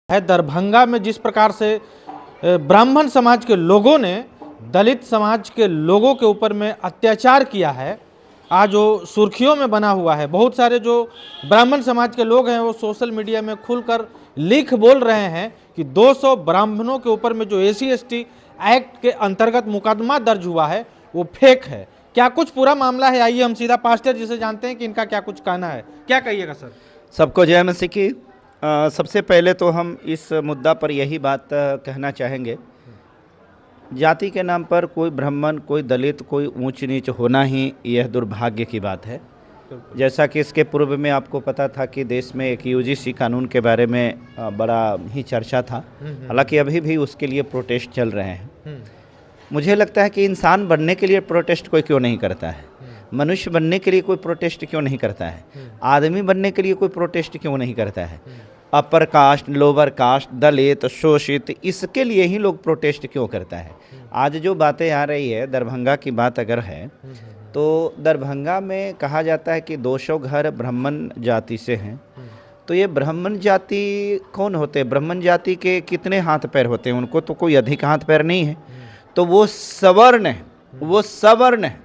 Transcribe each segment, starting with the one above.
है दरभंगा में जिस प्रकार से ब्राह्मण समाज के लोगों ने दलित समाज के लोगों के ऊपर में अत्याचार किया है, आज वो सुर्खियों में बना हुआ है। बहुत सारे जो ब्राह्मण समाज के लोग हैं वो सोशल मीडिया में खुलकर लिख बोल रहे हैं कि 200 ब्राह्मणों के ऊपर में जो SC/ST एक्ट के अंतर्गत मुकदमा दर्ज हुआ है वो फेक है। क्या कुछ पूरा मामला है? आइए हम सीधा पास्टर जी से जानते हैं कि इनका क्या कुछ कहना है। क्या कहिएगा सर? सबको जय मसीह की। सबसे पहले तो हम इस मुद्दा पर यही बात कहना चाहेंगे, जाति के नाम पर कोई ब्राह्मण, कोई दलित, कोई ऊंच नीच होना ही यह दुर्भाग्य की बात है। जैसा कि इसके पूर्व में आपको पता था कि देश में एक UGC कानून के बारे में बड़ा ही चर्चा था, हालांकि अभी भी उसके लिए प्रोटेस्ट चल रहे हैं। मुझे लगता है कि इंसान बनने के लिए प्रोटेस्ट कोई क्यों नहीं करता है, मनुष्य बनने के लिए कोई प्रोटेस्ट क्यों नहीं करता है, आदमी बनने के लिए कोई प्रोटेस्ट क्यों नहीं करता है, अपर कास्ट, लोअर कास्ट, दलित, शोषित, इसके लिए ही लोग प्रोटेस्ट क्यों करता है। आज जो बातें आ रही है, दरभंगा की बात अगर है तो दरभंगा में कहा जाता है कि 200 घर ब्राह्मण जाति से हैं। तो ये ब्राह्मण जाति कौन होते हैं? ब्राह्मण जाति के कितने हाथ पैर होते हैं? उनको तो कोई अधिक हाथ पैर नहीं है, तो वो सवर्ण है, वो सवर्ण है,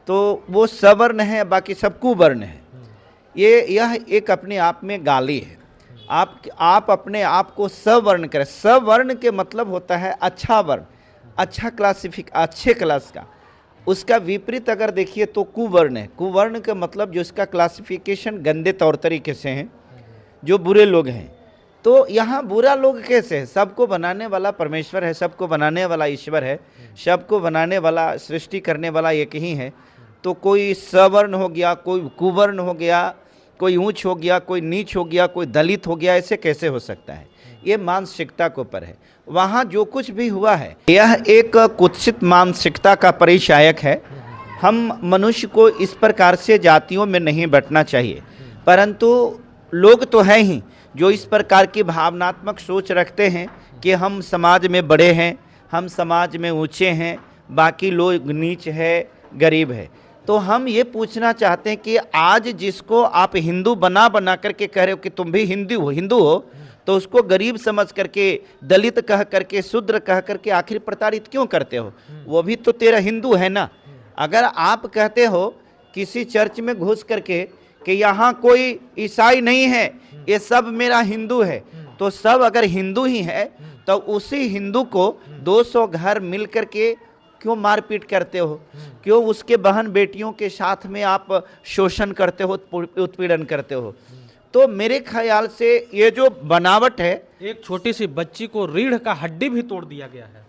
तो वो सवर्ण है, बाकी सब कुवर्ण है। यह एक अपने आप में गाली है। आप अपने आप को सवर्ण करें। सवर्ण के मतलब होता है अच्छा वर्ण, अच्छा अच्छे क्लास का। उसका विपरीत अगर देखिए तो कुवर्ण है। कुवर्ण का मतलब जो इसका क्लासिफिकेशन गंदे तौर तरीके से हैं, जो बुरे लोग हैं। तो यहाँ बुरा लोग कैसे है? सबको बनाने वाला परमेश्वर है, सबको बनाने वाला ईश्वर है, सबको बनाने वाला, सृष्टि करने वाला एक ही है। तो कोई सवर्ण हो गया, कोई कुवर्ण हो गया, कोई ऊंच हो गया, कोई नीच हो गया, कोई दलित हो गया, ऐसे कैसे हो सकता है? ये मानसिकता के ऊपर है। वहाँ जो कुछ भी हुआ है यह एक कुत्सित मानसिकता का परिचायक है। हम मनुष्य को इस प्रकार से जातियों में नहीं बंटना चाहिए, परंतु लोग तो हैं ही जो इस प्रकार की भावनात्मक सोच रखते हैं कि हम समाज में बड़े हैं, हम समाज में ऊंचे हैं, बाकी लोग नीच है, गरीब है। तो हम ये पूछना चाहते हैं कि आज जिसको आप हिंदू बना करके कह रहे हो कि तुम भी हिंदू हो, तो उसको गरीब समझ करके, दलित कह करके, शूद्र कह करके आखिर प्रताड़ित क्यों करते हो? वो भी तो तेरा हिंदू है ना। अगर आप कहते हो किसी चर्च में घुस करके कि यहाँ कोई ईसाई नहीं है, ये सब मेरा हिंदू है, तो सब अगर हिंदू ही है तो उसी हिंदू को 200 घर मिल करके क्यों मारपीट करते हो? क्यों उसके बहन बेटियों के साथ में आप शोषण करते हो, उत्पीड़न करते हो? तो मेरे ख्याल से ये जो बनावट है, एक छोटी सी बच्ची को रीढ़ का हड्डी भी तोड़ दिया गया है।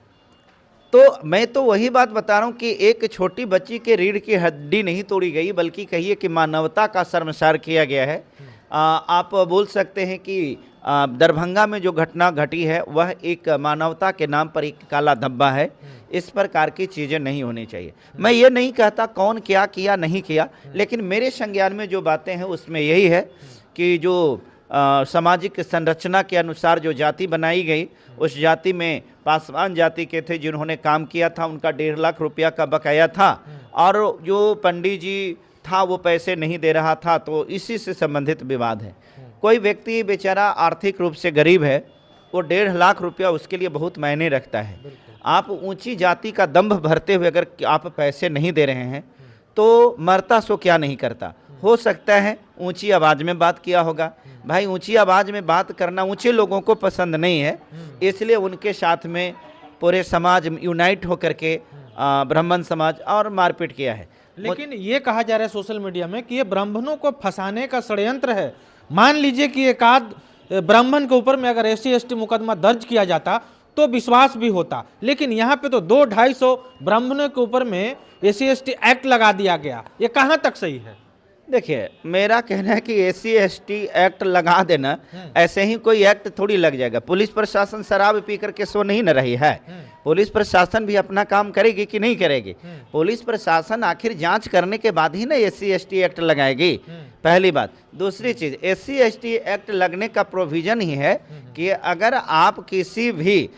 तो मैं तो वही बात बता रहा हूँ कि एक छोटी बच्ची के रीढ़ की हड्डी नहीं तोड़ी गई, बल्कि कहिए कि मानवता का शर्मसार किया गया है। आप बोल सकते हैं कि दरभंगा में जो घटना घटी है वह एक मानवता के नाम पर एक काला धब्बा है। इस प्रकार की चीज़ें नहीं होनी चाहिए। मैं ये नहीं कहता कौन क्या किया नहीं किया, लेकिन मेरे संज्ञान में जो बातें हैं उसमें यही है कि जो सामाजिक संरचना के अनुसार जो जाति बनाई गई, उस जाति में पासवान जाति के थे जिन्होंने काम किया था, उनका 1.5 लाख रुपया का बकाया था, और जो पंडित जी था वो पैसे नहीं दे रहा था, तो इसी से संबंधित विवाद है। कोई व्यक्ति बेचारा आर्थिक रूप से गरीब है, वो 1.5 लाख रुपया उसके लिए बहुत मायने रखता है। आप ऊंची जाति का दंभ भरते हुए अगर आप पैसे नहीं दे रहे हैं तो मरता सो क्या नहीं करता। हो सकता है ऊंची आवाज़ में बात किया होगा। भाई, ऊंची आवाज़ में बात करना ऊंचे लोगों को पसंद नहीं है, इसलिए उनके साथ में पूरे समाज यूनाइट होकर के ब्राह्मण समाज और मारपीट किया है। लेकिन ये कहा जा रहा है सोशल मीडिया में कि ये ब्राह्मणों को फंसाने का षड्यंत्र है। मान लीजिए कि एक आध ब्राह्मण के ऊपर में अगर SC/ST मुकदमा दर्ज किया जाता तो विश्वास भी होता, लेकिन यहाँ पे तो 200-250 ब्राह्मणों के ऊपर में SC/ST एक्ट लगा दिया गया। ये कहाँ तक सही है? देखिए, मेरा कहना है कि SC/ST एक्ट लगा देना, ऐसे ही कोई एक्ट थोड़ी लग जाएगा। पुलिस प्रशासन शराब पी करके सो नहीं न रही है। पुलिस प्रशासन भी अपना काम करेगी कि नहीं करेगी? पुलिस प्रशासन आखिर जांच करने के बाद ही ना SC/ST एक्ट लगाएगी, पहली बात। दूसरी चीज, SC/ST एक्ट लगने का प्रोविजन ही है कि अगर आप किसी भी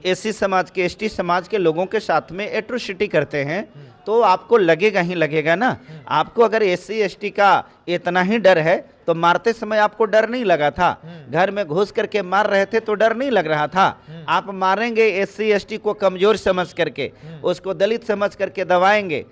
SC समाज के, ST समाज के लोगों के साथ में एट्रोसिटी करते हैं तो आपको लगेगा ही लगेगा ना। आपको अगर एससी एसटी का इतना ही डर है तो मारते समय आपको डर नहीं लगा था, घर में घुस करके मार रहे थे तो डर नहीं लग रहा था। आप मारेंगे एससी एसटी को कमजोर समझ करके, उसको दलित समझ करके दबाएंगे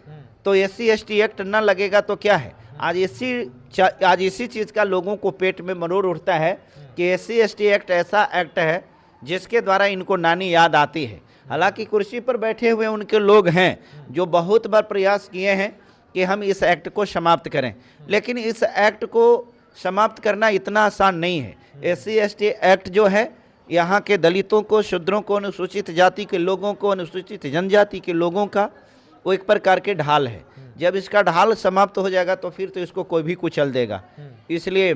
तो एससी एसटी एक्ट ना लगेगा तो क्या है। आज इसी चीज़ का लोगों को पेट में मरोड़ उठता है कि एससी एसटी एक्ट ऐसा एक्ट है जिसके द्वारा इनको नानी याद आती है। हालांकि कुर्सी पर बैठे हुए उनके लोग हैं जो बहुत बार प्रयास किए हैं कि हम इस एक्ट को समाप्त करें, लेकिन इस एक्ट को समाप्त करना इतना आसान नहीं है। एससी एसटी एक्ट जो है यहाँ के दलितों को, शूद्रों को, अनुसूचित जाति के लोगों को, अनुसूचित जनजाति के लोगों का वो एक प्रकार के ढाल है। जब इसका ढाल समाप्त हो जाएगा तो फिर तो इसको कोई भी कुचल देगा। इसलिए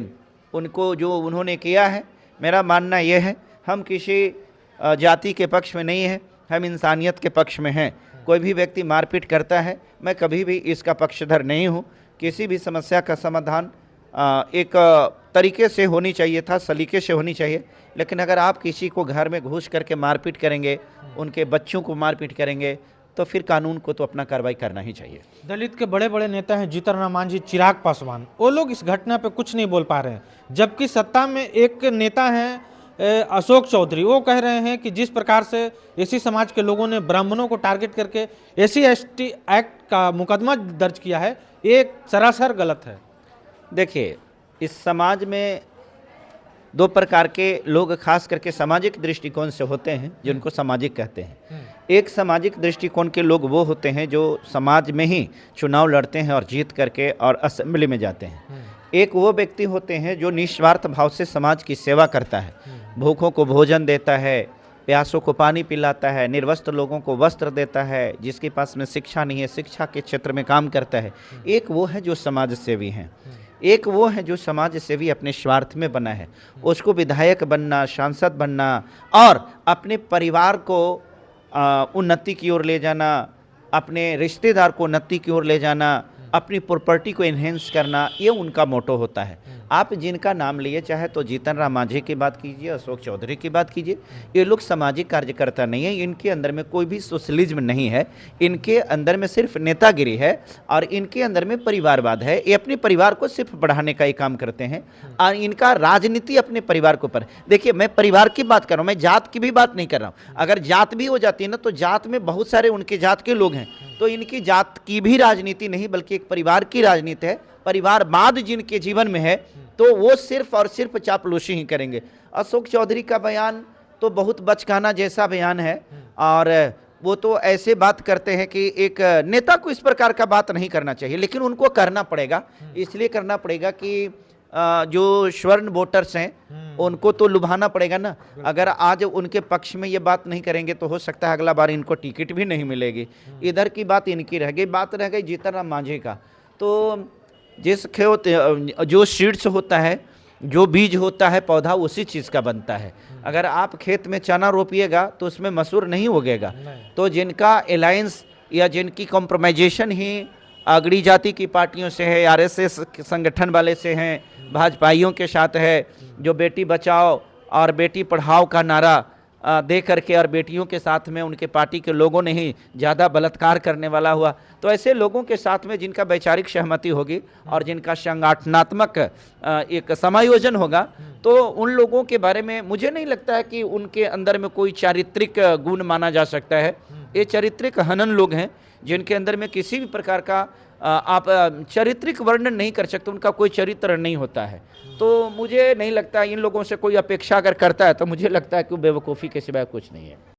उनको जो उन्होंने किया है, मेरा मानना यह है हम किसी जाति के पक्ष में नहीं है, हम इंसानियत के पक्ष में हैं। कोई भी व्यक्ति मारपीट करता है, मैं कभी भी इसका पक्षधर नहीं हूँ। किसी भी समस्या का समाधान एक तरीके से होनी चाहिए था, सलीके से होनी चाहिए। लेकिन अगर आप किसी को घर में घुस करके मारपीट करेंगे, उनके बच्चों को मारपीट करेंगे, तो फिर कानून को तो अपना कार्रवाई करना ही चाहिए। दलित के बड़े बड़े नेता हैं जीतन राम मांझी, चिराग पासवान, वो लोग इस घटना पे कुछ नहीं बोल पा रहे हैं, जबकि सत्ता में एक नेता हैं अशोक चौधरी, वो कह रहे हैं कि जिस प्रकार से एसी समाज के लोगों ने ब्राह्मणों को टारगेट करके एससी एसटी एक्ट का मुकदमा दर्ज किया है, ये सरासर गलत है। देखिए, इस समाज में दो प्रकार के लोग खास करके सामाजिक दृष्टिकोण से होते हैं जिनको सामाजिक कहते हैं। एक सामाजिक दृष्टिकोण के लोग वो होते हैं जो समाज में ही चुनाव लड़ते हैं और जीत करके और असेंबली में जाते हैं। एक वो व्यक्ति होते हैं जो निस्वार्थ भाव से समाज की सेवा करता है, भूखों को भोजन देता है, प्यासों को पानी पिलाता है, निर्वस्त्र लोगों को वस्त्र देता है, जिसके पास में शिक्षा नहीं है शिक्षा के क्षेत्र में काम करता है। एक वो है जो समाज सेवी हैं, एक वो है जो समाज सेवी अपने स्वार्थ में बना है। उसको विधायक बनना, सांसद बनना और अपने परिवार को उन्नति की ओर ले जाना, अपने रिश्तेदार को उन्नति की ओर ले जाना, अपनी प्रॉपर्टी को इन्हेंस करना, ये उनका मोटो होता है। आप जिनका नाम लिए, चाहे तो जीतन राम मांझी की बात कीजिए, अशोक चौधरी की बात कीजिए, ये लोग सामाजिक कार्यकर्ता नहीं है। इनके अंदर में कोई भी सोशलिज्म नहीं है, इनके अंदर में सिर्फ नेतागिरी है और इनके अंदर में परिवारवाद है। ये अपने परिवार को सिर्फ बढ़ाने का ही काम करते हैं और इनका राजनीति अपने परिवार के ऊपर। देखिए, मैं परिवार की बात कर रहा हूँ, मैं जात की भी बात नहीं कर रहा हूँ। अगर जात भी हो जाती है ना, तो जात में बहुत सारे उनके जात के लोग हैं, तो इनकी जात की भी राजनीति नहीं बल्कि एक परिवार की राजनीति है। परिवारवाद जिनके जीवन में है तो वो सिर्फ और सिर्फ चापलूसी ही करेंगे। अशोक चौधरी का बयान तो बहुत बचकाना जैसा बयान है और वो तो ऐसे बात करते हैं कि एक नेता को इस प्रकार का बात नहीं करना चाहिए, लेकिन उनको करना पड़ेगा। इसलिए करना पड़ेगा कि जो स्वर्ण वोटर्स हैं उनको तो लुभाना पड़ेगा ना। अगर आज उनके पक्ष में ये बात नहीं करेंगे तो हो सकता है अगला बार इनको टिकट भी नहीं मिलेगी। इधर की बात इनकी रह गई, बात रह गई जीतन राम मांझी का। तो जिस खेत जो सीड्स होता है, जो बीज होता है पौधा, उसी चीज़ का बनता है। अगर आप खेत में चना रोपिएगा तो उसमें मसूर नहीं उगेगा। तो जिनका अलायंस या जिनकी कॉम्प्रोमाइजेशन ही अगड़ी जाति की पार्टियों से है, आरएसएस संगठन वाले से हैं, भाजपाइयों के साथ है, जो बेटी बचाओ और बेटी पढ़ाओ का नारा दे करके और बेटियों के साथ में उनके पार्टी के लोगों ने ही ज़्यादा बलात्कार करने वाला हुआ, तो ऐसे लोगों के साथ में जिनका वैचारिक सहमति होगी और जिनका संगठनात्मक एक समायोजन होगा, तो उन लोगों के बारे में मुझे नहीं लगता है कि उनके अंदर में कोई चारित्रिक गुण माना जा सकता है। ये चारित्रिक हनन लोग हैं जिनके अंदर में किसी भी प्रकार का आप चारित्रिक वर्णन नहीं कर सकते, उनका कोई चरित्र नहीं होता है। तो मुझे नहीं लगता इन लोगों से कोई अपेक्षा अगर करता है तो मुझे लगता है कि बेवकूफ़ी के सिवाय कुछ नहीं है।